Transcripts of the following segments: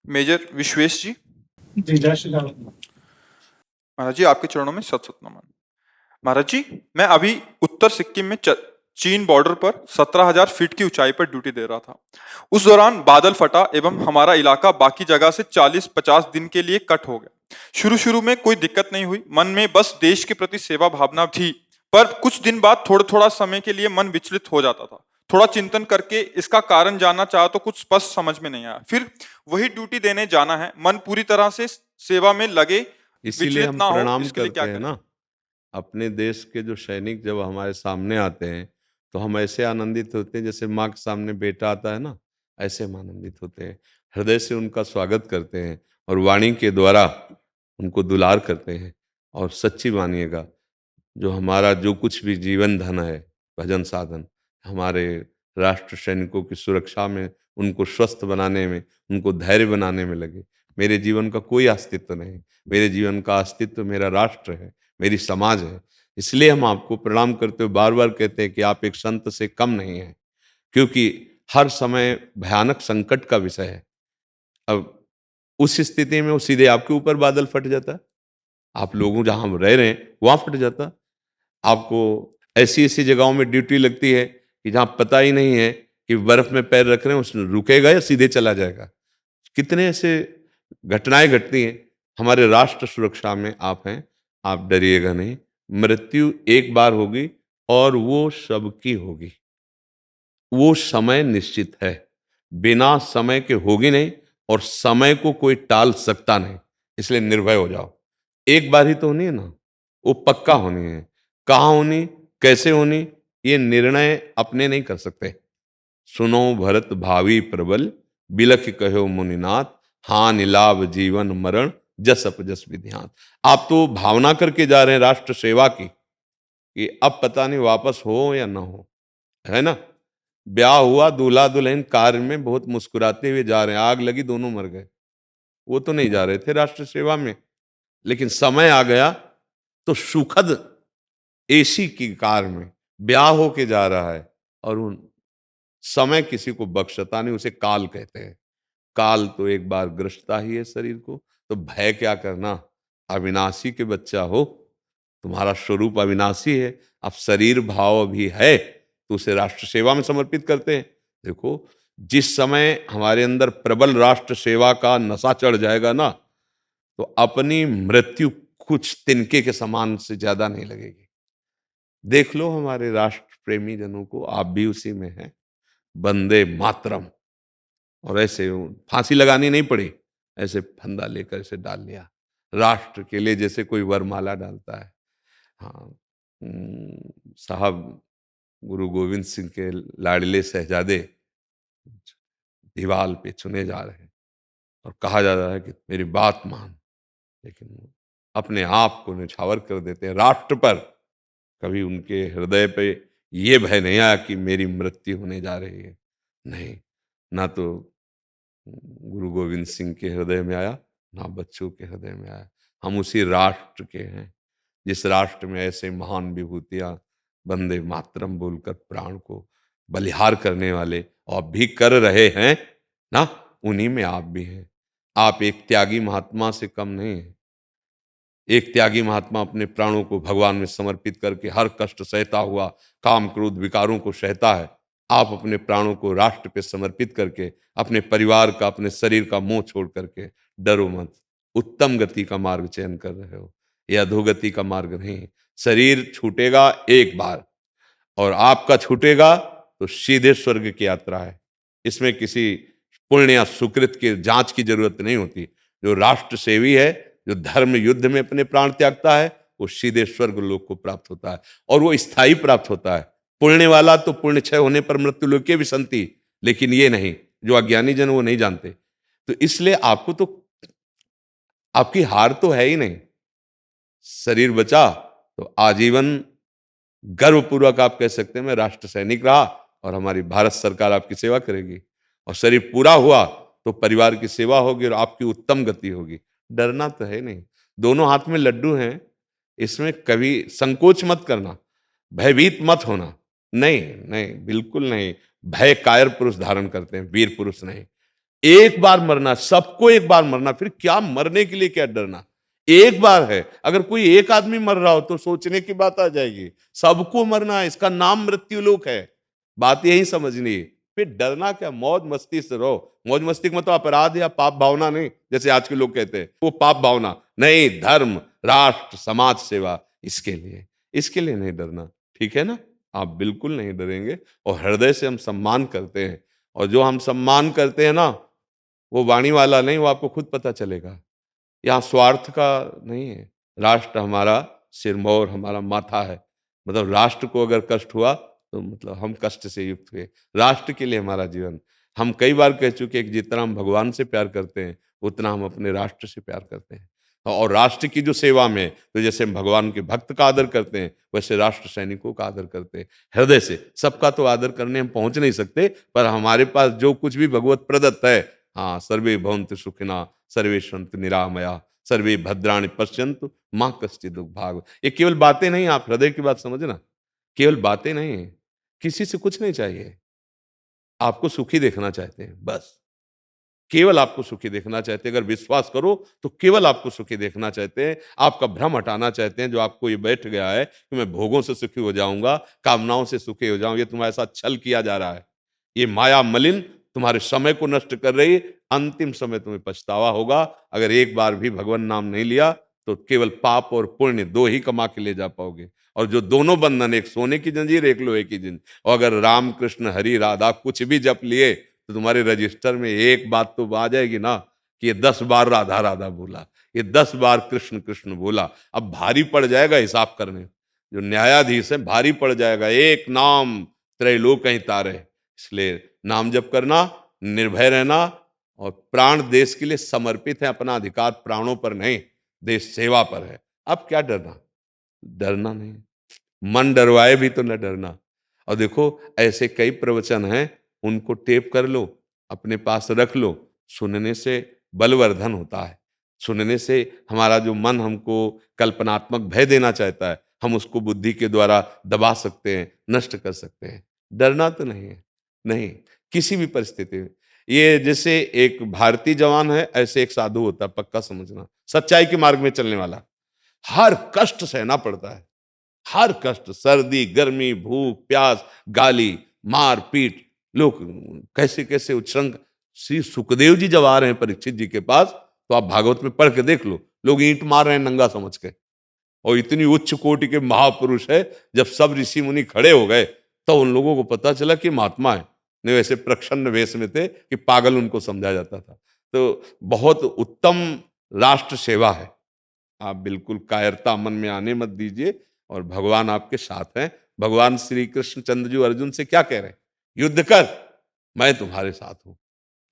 Major Vishwesh जी। जी, जय श्री राम। महाराज जी, आपके चरणों में सत सत नमन। महाराज जी, मैं अभी उत्तर सिक्किम में चीन बॉर्डर पर 17,000 फीट की ऊंचाई पर ड्यूटी दे रहा था। उस दौरान बादल फटा एवं हमारा इलाका बाकी जगह से 40-50 दिन के लिए कट हो गया। शुरू शुरू में कोई दिक्कत नहीं हुई, मन में बस देश के प्रति सेवा भावना थी। पर कुछ दिन बाद थोड़ा थोड़ा समय के लिए मन विचलित हो जाता था। थोड़ा चिंतन करके इसका कारण जानना चाहा तो कुछ स्पष्ट समझ में नहीं आया। फिर वही ड्यूटी देने जाना है, मन पूरी तरह से सेवा में लगे, इसीलिए विचलित हम ना हो, प्रणाम इसके लिए क्या करते हैं करें? ना। अपने देश के जो सैनिक जब हमारे सामने आते हैं तो हम ऐसे आनंदित होते हैं जैसे माँ के सामने बेटा आता है ना, ऐसे हम आनंदित होते हैं। हृदय से उनका स्वागत करते हैं और वाणी के द्वारा उनको दुलार करते हैं। और सच्ची मानिएगा, जो हमारा जो कुछ भी जीवन धन है, भजन साधन, हमारे राष्ट्र सैनिकों की सुरक्षा में, उनको स्वस्थ बनाने में, उनको धैर्य बनाने में लगे। मेरे जीवन का कोई अस्तित्व नहीं। मेरे जीवन का अस्तित्व मेरा राष्ट्र है, मेरी समाज है। इसलिए हम आपको प्रणाम करते हुए बार बार कहते हैं कि आप एक संत से कम नहीं हैं, क्योंकि हर समय भयानक संकट का विषय है। अब उस स्थिति में वो सीधे आपके ऊपर बादल फट जाता। आप लोगों जहां हम रह रहे हैं वहां फट जाता। आपको ऐसी ऐसी जगहों में ड्यूटी लगती है कि जहां पता ही नहीं है कि बर्फ में पैर रख रहे हैं, उसमें रुकेगा या सीधे चला जाएगा। कितने ऐसे घटनाएं घटती हैं। हमारे राष्ट्र सुरक्षा में आप हैं, आप डरिएगा नहीं। मृत्यु एक बार होगी और वो सबकी होगी। वो समय निश्चित है, बिना समय के होगी नहीं, और समय को कोई टाल सकता नहीं। इसलिए निर्भय हो जाओ। एक बार ही तो होनी है ना, वो पक्का होनी है। कहाँ होनी, कैसे होनी, ये निर्णय अपने नहीं कर सकते। सुनो भरत भावी प्रबल, बिलख कहो मुनिनाथ, हानि लाभ जीवन मरण, जस अप जस विधियान। आप तो भावना करके जा रहे हैं राष्ट्र सेवा की, कि अब पता नहीं वापस हो या ना हो, है ना। ब्याह हुआ, दूल्हा दुल्हन कार में बहुत मुस्कुराते हुए जा रहे हैं, आग लगी दोनों मर गए। वो तो नहीं जा रहे थे राष्ट्र सेवा में, लेकिन समय आ गया तो सुखद एसी की कार में ब्याह होके जा रहा है। और उन समय किसी को बख्शता नहीं, उसे काल कहते हैं। काल तो एक बार ग्रसता ही है शरीर को, तो भय क्या करना। अविनाशी के बच्चा हो, तुम्हारा स्वरूप अविनाशी है। अब शरीर भाव भी है तो उसे राष्ट्र सेवा में समर्पित करते हैं। देखो, जिस समय हमारे अंदर प्रबल राष्ट्र सेवा का नशा चढ़ जाएगा ना, तो अपनी मृत्यु कुछ तिनके के समान से ज्यादा नहीं लगेगी। देख लो हमारे राष्ट्र प्रेमी जनों को, आप भी उसी में हैं। वंदे मातरम, और ऐसे फांसी लगानी नहीं पड़ी, ऐसे फंदा लेकर इसे डाल लिया राष्ट्र के लिए, जैसे कोई वरमाला डालता है। हाँ, साहब, गुरु गोविंद सिंह के लाडले शहजादे दीवाल पे चुने जा रहे हैं और कहा जा रहा है कि मेरी बात मान, लेकिन वो अपने आप को निछावर कर देते हैं राष्ट्र पर। कभी उनके हृदय पे ये भय नहीं आया कि मेरी मृत्यु होने जा रही है। नहीं, ना तो गुरु गोविंद सिंह के हृदय में आया, ना बच्चों के हृदय में आया। हम उसी राष्ट्र के हैं जिस राष्ट्र में ऐसे महान विभूतियां वंदे मातरम बोलकर प्राण को बलिहार करने वाले और भी कर रहे हैं ना, उन्हीं में आप भी हैं। आप एक त्यागी महात्मा से कम नहीं है। एक त्यागी महात्मा अपने प्राणों को भगवान में समर्पित करके हर कष्ट सहता हुआ काम क्रोध विकारों को सहता है। आप अपने प्राणों को राष्ट्र पे समर्पित करके अपने परिवार का, अपने शरीर का मोह छोड़ करके डरो मत, उत्तम गति का मार्ग चयन कर रहे हो। यह अधोगति का मार्ग नहीं। शरीर छूटेगा एक बार, और आपका छूटेगा तो सीधे स्वर्ग की यात्रा है। इसमें किसी पुण्य या सुकृत की जांच की जरूरत नहीं होती। जो राष्ट्र सेवी है, जो धर्म युद्ध में अपने प्राण त्यागता है, वो सीधे स्वर्ग लोक को प्राप्त होता है, और वो स्थायी प्राप्त होता है। पुण्य वाला तो पुण्य क्षय होने पर मृत्यु लोक की विसंति, लेकिन ये नहीं, जो अज्ञानी जन वो नहीं जानते। तो इसलिए आपको तो, आपकी हार तो है ही नहीं। शरीर बचा तो आजीवन गर्वपूर्वक आप कह सकते हैं मैं राष्ट्र सैनिक रहा, और हमारी भारत सरकार आपकी सेवा करेगी। और शरीर पूरा हुआ तो परिवार की सेवा होगी और आपकी उत्तम गति होगी। डरना तो है नहीं, दोनों हाथ में लड्डू हैं। इसमें कभी संकोच मत करना, भयभीत मत होना। नहीं नहीं, बिल्कुल नहीं। भय कायर पुरुष धारण करते हैं, वीर पुरुष नहीं। एक बार मरना, सबको एक बार मरना, फिर क्या मरने के लिए क्या डरना? एक बार है। अगर कोई एक आदमी मर रहा हो तो सोचने की बात आ जाएगी। सबको मरना है, इसका नाम मृत्यु लोक है। बात यही समझनी है। फिर डरना क्या, मौज मस्ती से रहो। मौज मस्ती का मतलब अपराध या पाप भावना नहीं, जैसे आज के लोग कहते हैं वो पाप भावना नहीं। धर्म, राष्ट्र, समाज सेवा, इसके लिए नहीं डरना। ठीक है ना? आप बिल्कुल नहीं डरेंगे और हृदय से हम सम्मान करते हैं। और जो हम सम्मान करते हैं ना, वो वाणी वाला नहीं, वो आपको खुद पता चलेगा। यहाँ स्वार्थ का नहीं है। राष्ट्र हमारा सिरमौर, हमारा माथा है। मतलब राष्ट्र को अगर कष्ट हुआ तो मतलब हम कष्ट से युक्त हुए। राष्ट्र के लिए हमारा जीवन। हम कई बार कह चुके हैं कि जितना हम भगवान से प्यार करते हैं उतना हम अपने राष्ट्र से प्यार करते हैं। और राष्ट्र की जो सेवा में, तो जैसे हम भगवान के भक्त का आदर करते हैं वैसे राष्ट्र सैनिकों का आदर करते हैं हृदय से। सबका तो आदर करने हम पहुंच नहीं सकते, पर हमारे पास जो कुछ भी भगवत प्रदत्त है, हाँ, सर्वे भवन्तु सुखिनः, सर्वे सन्तु निरामया, सर्वे भद्राणि पश्यन्तु मां कश्चित् दुर्भाग्। ये केवल बातें नहीं, आप हृदय की बात समझना। केवल बातें नहीं है। किसी से कुछ नहीं चाहिए। आपको सुखी देखना चाहते हैं बस। केवल आपको सुखी देखना चाहते हैं। अगर विश्वास करो तो केवल आपको सुखी देखना चाहते हैं। आपका भ्रम हटाना चाहते हैं, जो आपको ये बैठ गया है कि मैं भोगों से सुखी हो जाऊंगा, कामनाओं से सुखी हो जाऊं। ये तुम्हारे साथ छल किया जा रहा है। ये माया मलिन तुम्हारे समय को नष्ट कर रही। अंतिम समय तुम्हें पछतावा होगा। अगर एक बार भी भगवान नाम नहीं लिया तो केवल पाप और पुण्य दो ही कमा के ले जा पाओगे। और जो दोनों बंधन, एक सोने की जंजीर, एक लोहे की जंजीर। और अगर राम कृष्ण हरि राधा कुछ भी जप लिए तो तुम्हारे रजिस्टर में एक बात तो आ जाएगी ना कि ये 10 बार राधा राधा बोला, ये 10 बार कृष्ण कृष्ण बोला। अब भारी पड़ जाएगा हिसाब करने। जो न्यायाधीश है भारी पड़ जाएगा। एक नाम त्रैलोक ही तारे। इसलिए नाम जप करना, निर्भय रहना और प्राण देश के लिए समर्पित है। अपना अधिकार प्राणों पर नहीं, देश सेवा पर है। अब क्या डरना? डरना नहीं। मन डरवाए भी तो न डरना। और देखो ऐसे कई प्रवचन हैं, उनको टेप कर लो, अपने पास रख लो। सुनने से बलवर्धन होता है। सुनने से हमारा जो मन हमको कल्पनात्मक भय देना चाहता है, हम उसको बुद्धि के द्वारा दबा सकते हैं, नष्ट कर सकते हैं। डरना तो नहीं है, नहीं, किसी भी परिस्थिति में। ये जैसे एक भारतीय जवान है, ऐसे एक साधु होता है, पक्का समझना। सच्चाई के मार्ग में चलने वाला। हर कष्ट सहना पड़ता है। हर कष्ट, सर्दी, गर्मी, भूख, प्यास, गाली, मार पीट। लोग कैसे कैसे उच्छृंख। श्री सुखदेव जी जब आ रहे हैं परीक्षित जी के पास, तो आप भागवत में पढ़ के देख लो। लोग ईंट मार रहे हैं नंगा समझ के। और इतनी उच्च कोटि के महापुरुष है, जब सब ऋषि मुनि खड़े हो गए तो उन लोगों को पता चला कि महात्मा है। नहीं वैसे प्रच्छन्न वेश में थे कि पागल उनको समझा जाता था। तो बहुत उत्तम राष्ट्र सेवा है। आप बिल्कुल कायरता मन में आने मत दीजिए। और भगवान आपके साथ हैं। भगवान श्री कृष्ण चंद्र जी अर्जुन से क्या कह रहे हैं? युद्ध कर, मैं तुम्हारे साथ हूं।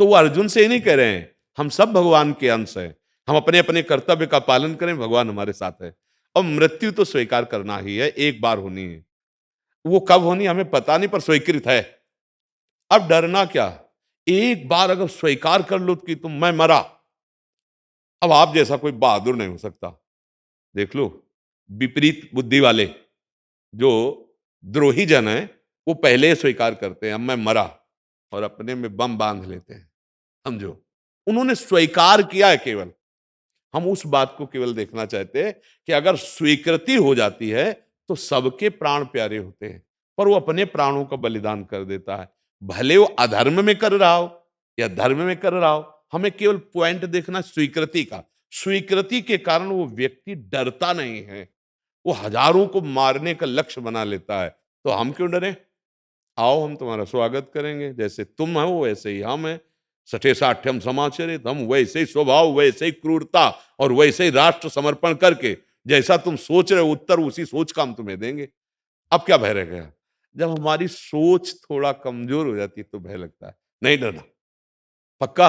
तो वो अर्जुन से ही नहीं कह रहे हैं, हम सब भगवान के अंश हैं। हम अपने अपने कर्तव्य का पालन करें, भगवान हमारे साथ है। और मृत्यु तो स्वीकार करना ही है, एक बार होनी है। वो कब होनी हमें पता नहीं, पर स्वीकृत है। अब डरना क्या? एक बार अगर स्वीकार कर लो कि तुम मैं मरा, अब आप जैसा कोई बहादुर नहीं हो सकता। देख लो, विपरीत बुद्धि वाले जो द्रोही जन हैं, वो पहले ही स्वीकार करते हैं अब मैं मरा, और अपने में बम बांध लेते हैं। समझो, उन्होंने स्वीकार किया है केवल। हम उस बात को केवल देखना चाहते हैं कि अगर स्वीकृति हो जाती है तो सबके प्राण प्यारे होते हैं, पर वो अपने प्राणों का बलिदान कर देता है। भले वो अधर्म में कर रहा हो या धर्म में कर रहा हो, हमें केवल पॉइंट देखना स्वीकृति का। स्वीकृति के कारण वो व्यक्ति डरता नहीं है, वो हजारों को मारने का लक्ष्य बना लेता है। तो हम क्यों डरें? आओ, हम तुम्हारा स्वागत करेंगे। जैसे तुम हो वैसे ही हम हैं। सठे साठ्यम समाचरित, हम वैसे ही स्वभाव, वैसे ही क्रूरता और वैसे ही राष्ट्र समर्पण करके, जैसा तुम सोच रहे हो उत्तर उसी सोच का हम तुम्हें देंगे। अब क्या भय रह गया? जब हमारी सोच थोड़ा कमजोर हो जाती है तो भय लगता है। नहीं डरना। पक्का?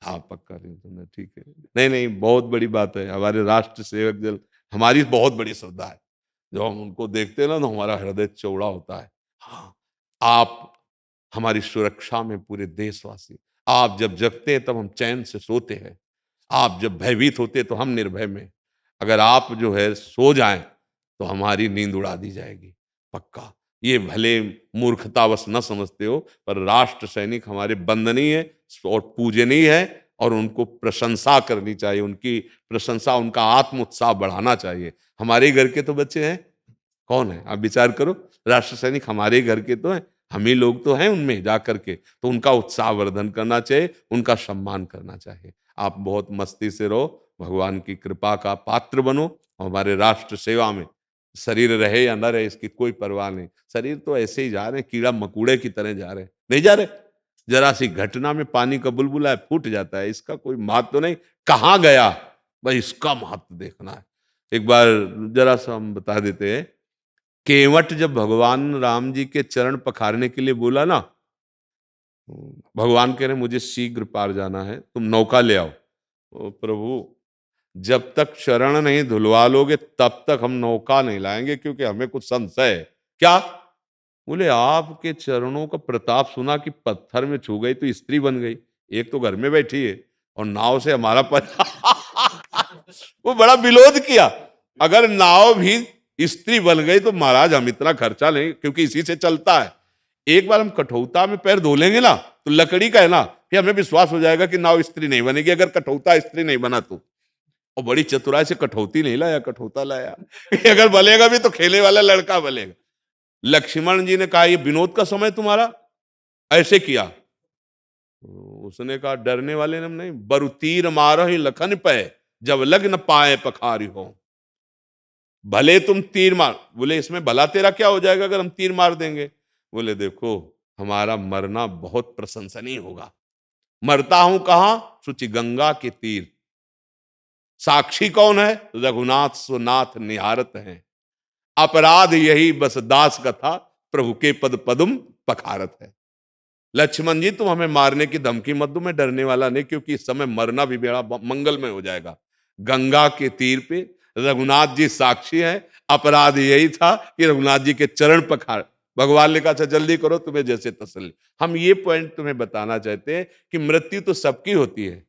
हाँ पक्का, नहीं डरना, ठीक है। नहीं नहीं, बहुत बड़ी बात है। हमारे राष्ट्र सेवक जल हमारी बहुत बड़ी श्रद्धा है। जब हम उनको देखते हैं ना तो हमारा हृदय चौड़ा होता है। हाँ, आप हमारी सुरक्षा में पूरे देशवासी। आप जब जगते हैं तब हम चैन से सोते हैं। आप जब भयभीत होते हैं तो हम निर्भय में। अगर आप जो है सो जाएं तो हमारी नींद उड़ा दी जाएगी। पक्का। ये भले मूर्खतावश न समझते हो, पर राष्ट्र सैनिक हमारे वंदनीय है और पूजनीय है, और उनको प्रशंसा करनी चाहिए, उनकी प्रशंसा, उनका आत्म उत्साह बढ़ाना चाहिए। हमारे घर के तो बच्चे हैं, कौन है आप विचार करो, राष्ट्र सैनिक हमारे घर के तो हैं, हम ही लोग तो हैं उनमें जा करके, तो उनका उत्साह वर्धन करना चाहिए, उनका सम्मान करना चाहिए। आप बहुत मस्ती से रहो, भगवान की कृपा का पात्र बनो, हमारे राष्ट्र सेवा में शरीर रहे या न रहे इसकी कोई परवाह नहीं, शरीर तो ऐसे ही जा रहे हैं, कीड़ा मकोड़े की तरह जा रहे हैं, नहीं जा रहे, जरा सी घटना में पानी का बुलबुला है फूट जाता है, इसका कोई महत्व तो नहीं, कहाँ गया, भाई इसका महत्व देखना है। एक बार जरा सा हम बता देते हैं, केवट जब भगवान राम जी के चरण पखारने के लिए बोला ना, भगवान कह रहे मुझे शीघ्र पार जाना है, तुम नौका ले आओ। ओ प्रभु, जब तक शरण नहीं धुलवा लोगे तब तक हम नौका नहीं लाएंगे, क्योंकि हमें कुछ संशय है। क्या? बोले आपके चरणों का प्रताप सुना कि पत्थर में छू गई तो स्त्री बन गई, एक तो घर में बैठी है और नाव से हमारा वो बड़ा विरोध किया, अगर नाव भी स्त्री बन गई तो महाराज हम इतना खर्चा नहीं, क्योंकि इसी से चलता है, एक बार हम कठौता में पैर धो लेंगे ना तो लकड़ी का है ना, फिर हमें विश्वास हो जाएगा कि नाव स्त्री नहीं बनेगी, अगर कठौता स्त्री नहीं बना तो। और बड़ी चतुराई से कठौती नहीं लाया, कठौता लाया अगर बलेगा भी तो खेले वाला लड़का बलेगा। लक्ष्मण जी ने कहा ये विनोद का समय तुम्हारा, ऐसे किया, उसने कहा डरने वाले ने नहीं, बरु तीर मारो ही लखन पे, जब लग न पाए पखारी हो। भले तुम तीर मार, बोले इसमें भला तेरा क्या हो जाएगा अगर हम तीर मार देंगे? बोले देखो हमारा मरना बहुत प्रशंसनीय होगा, मरता हूं कहां, सुचि गंगा के तीर, साक्षी कौन है, रघुनाथ सुनाथ निहारत हैं, अपराध यही बस दास कथा, प्रभु के पद पदुम पखारत है। लक्ष्मण जी तुम हमें मारने की धमकी मत दो, मैं डरने वाला नहीं, क्योंकि इस समय मरना भी बड़ा मंगलमय हो जाएगा। गंगा के तीर पे रघुनाथ जी साक्षी हैं, अपराध यही था कि रघुनाथ जी के चरण पखार, भगवान ने कहा अच्छा जल्दी करो तुम्हें जैसे तसल्ली। हम ये पॉइंट तुम्हें बताना चाहते हैं कि मृत्यु तो सबकी होती है,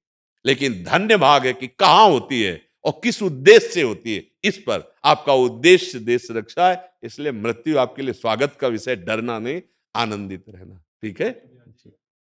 लेकिन धन्य भाग है कि कहाँ होती है और किस उद्देश्य से होती है, इस पर आपका उद्देश्य देश रक्षा है, इसलिए मृत्यु आपके लिए स्वागत का विषय, डरना नहीं, आनंदित रहना। ठीक है।